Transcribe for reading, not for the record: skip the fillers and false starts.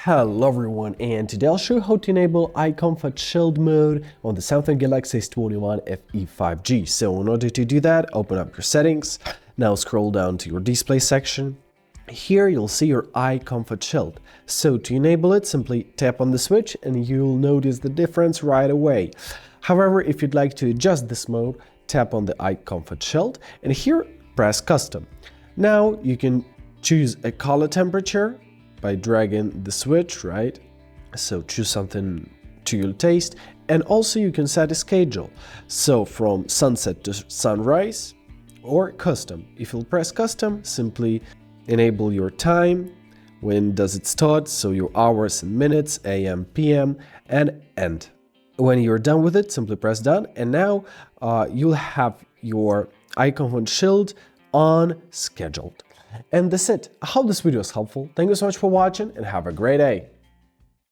Hello everyone, and today I'll show you how to enable iComfort Shield mode on the Samsung Galaxy S21 FE 5G. So in order to do that, open up your settings. Now scroll down to your display section. Here you'll see your iComfort Shield. So to enable it, simply tap on the switch and you'll notice the difference right away. However, if you'd like to adjust this mode, tap on the iComfort Shield and here press Custom. Now you can choose a color temperature by dragging the switch, right? So choose something to your taste, and also you can set a schedule. So from sunset to sunrise or custom. If you'll press custom, simply enable your time. When does it start? So your hours and minutes, AM, PM, and end. When you're done with it, simply press done, and now you'll have your iComfort Shield on scheduled. And that's it. I hope this video is helpful. Thank you so much for watching and have a great day.